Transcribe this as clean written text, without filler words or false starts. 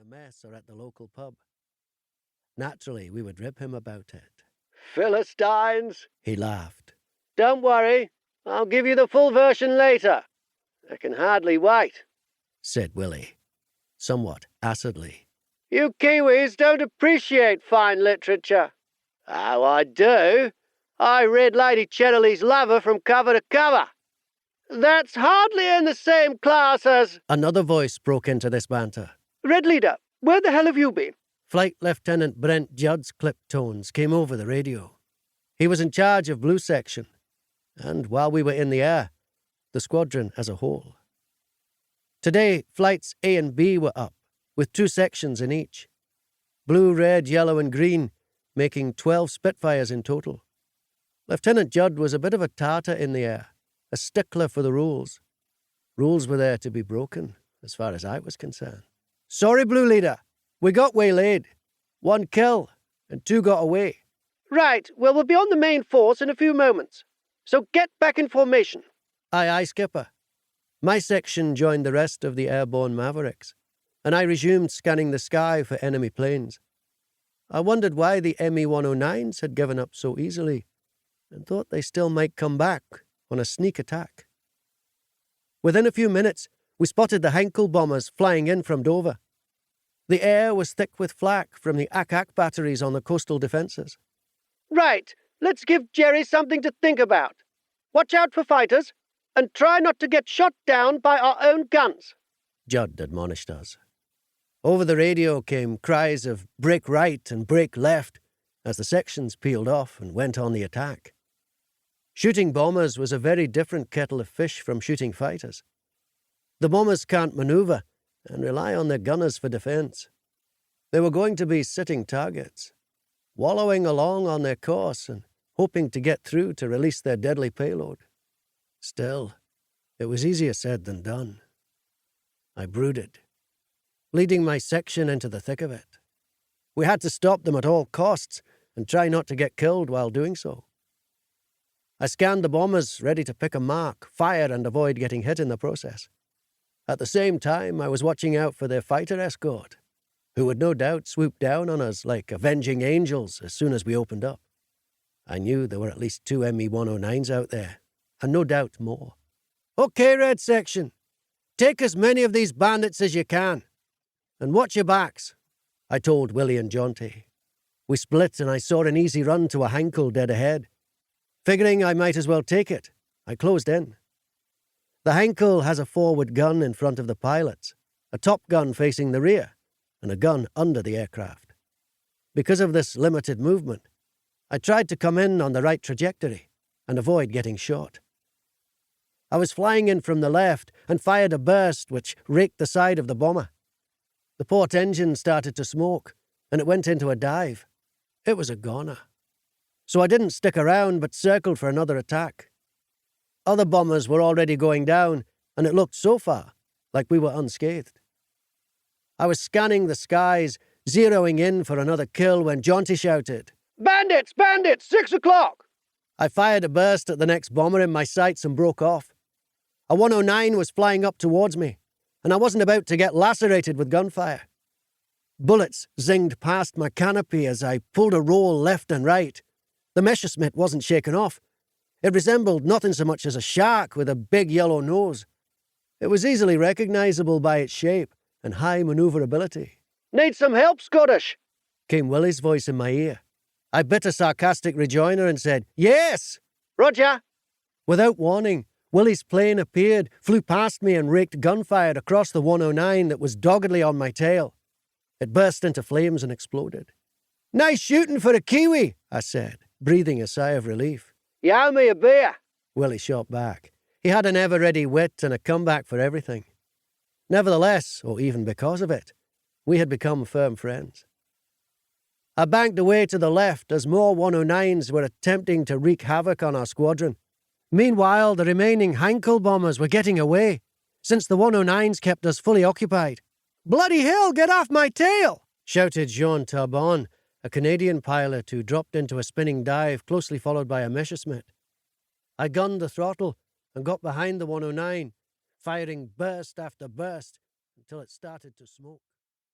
the mess or at the local pub. Naturally, we would rib him about it. "Philistines," he laughed. "Don't worry, I'll give you the full version later. I can hardly wait," said Willie, somewhat acidly. "You Kiwis don't appreciate fine literature." "Oh, I do. I read Lady Chenelly's Lover from cover to cover. That's hardly in the same class as—" Another voice broke into this banter. "Red Leader, where the hell have you been?" Flight Lieutenant Brent Judd's clipped tones came over the radio. He was in charge of Blue Section, and while we were in the air, the squadron as a whole. Today, flights A and B were up, with 2 sections in each. Blue, red, yellow and green, making 12 Spitfires in total. Lieutenant Judd was a bit of a tartar in the air, a stickler for the rules. Rules were there to be broken, as far as I was concerned. "Sorry, Blue Leader. We got waylaid. 1 kill, and 2 got away." "Right, well, we'll be on the main force in a few moments. So get back in formation." Aye, aye, Skipper. My section joined the rest of the airborne Mavericks, and I resumed scanning the sky for enemy planes. I wondered why the ME-109s had given up so easily, and thought they still might come back on a sneak attack. Within a few minutes, we spotted the Heinkel bombers flying in from Dover. The air was thick with flak from the Ack-Ack batteries on the coastal defences. "Right, let's give Jerry something to think about. Watch out for fighters, and try not to get shot down by our own guns," Judd admonished us. Over the radio came cries of break right and break left as the sections peeled off and went on the attack. Shooting bombers was a very different kettle of fish from shooting fighters. The bombers can't manoeuvre and rely on their gunners for defence. They were going to be sitting targets, wallowing along on their course and hoping to get through to release their deadly payload. Still, it was easier said than done. I brooded, leading my section into the thick of it. We had to stop them at all costs and try not to get killed while doing so. I scanned the bombers, ready to pick a mark, fire and avoid getting hit in the process. At the same time, I was watching out for their fighter escort, who would no doubt swoop down on us like avenging angels as soon as we opened up. I knew there were at least 2 ME-109s out there, and no doubt more. "Okay, Red Section, take as many of these bandits as you can, and watch your backs," I told Willie and Jonty. We split and I saw an easy run to a Heinkel dead ahead. Figuring I might as well take it, I closed in. The Heinkel has a forward gun in front of the pilots, a top gun facing the rear, and a gun under the aircraft. Because of this limited movement, I tried to come in on the right trajectory and avoid getting shot. I was flying in from the left and fired a burst which raked the side of the bomber. The port engine started to smoke, and it went into a dive. It was a goner. So I didn't stick around but circled for another attack. Other bombers were already going down, and it looked so far like we were unscathed. I was scanning the skies, zeroing in for another kill when Jonty shouted, "Bandits! Bandits! 6 o'clock!" I fired a burst at the next bomber in my sights and broke off. A 109 was flying up towards me, and I wasn't about to get lacerated with gunfire. Bullets zinged past my canopy as I pulled a roll left and right. The Messerschmitt wasn't shaken off. It resembled nothing so much as a shark with a big yellow nose. It was easily recognizable by its shape and high maneuverability. "Need some help, Scottish?" came Willie's voice in my ear. I bit a sarcastic rejoinder and said, "Yes!" "Roger." Without warning, Willie's plane appeared, flew past me and raked gunfire across the 109 that was doggedly on my tail. It burst into flames and exploded. "Nice shooting for a Kiwi," I said, breathing a sigh of relief. "You owe me a beer." Willie shot back. He had an ever-ready wit and a comeback for everything. Nevertheless, or even because of it, we had become firm friends. I banked away to the left as more 109s were attempting to wreak havoc on our squadron. Meanwhile, the remaining Heinkel bombers were getting away, since the 109s kept us fully occupied. "Bloody hell, get off my tail!" shouted Jean Tarbon, a Canadian pilot who dropped into a spinning dive closely followed by a Messerschmitt. I gunned the throttle and got behind the 109, firing burst after burst until it started to smoke.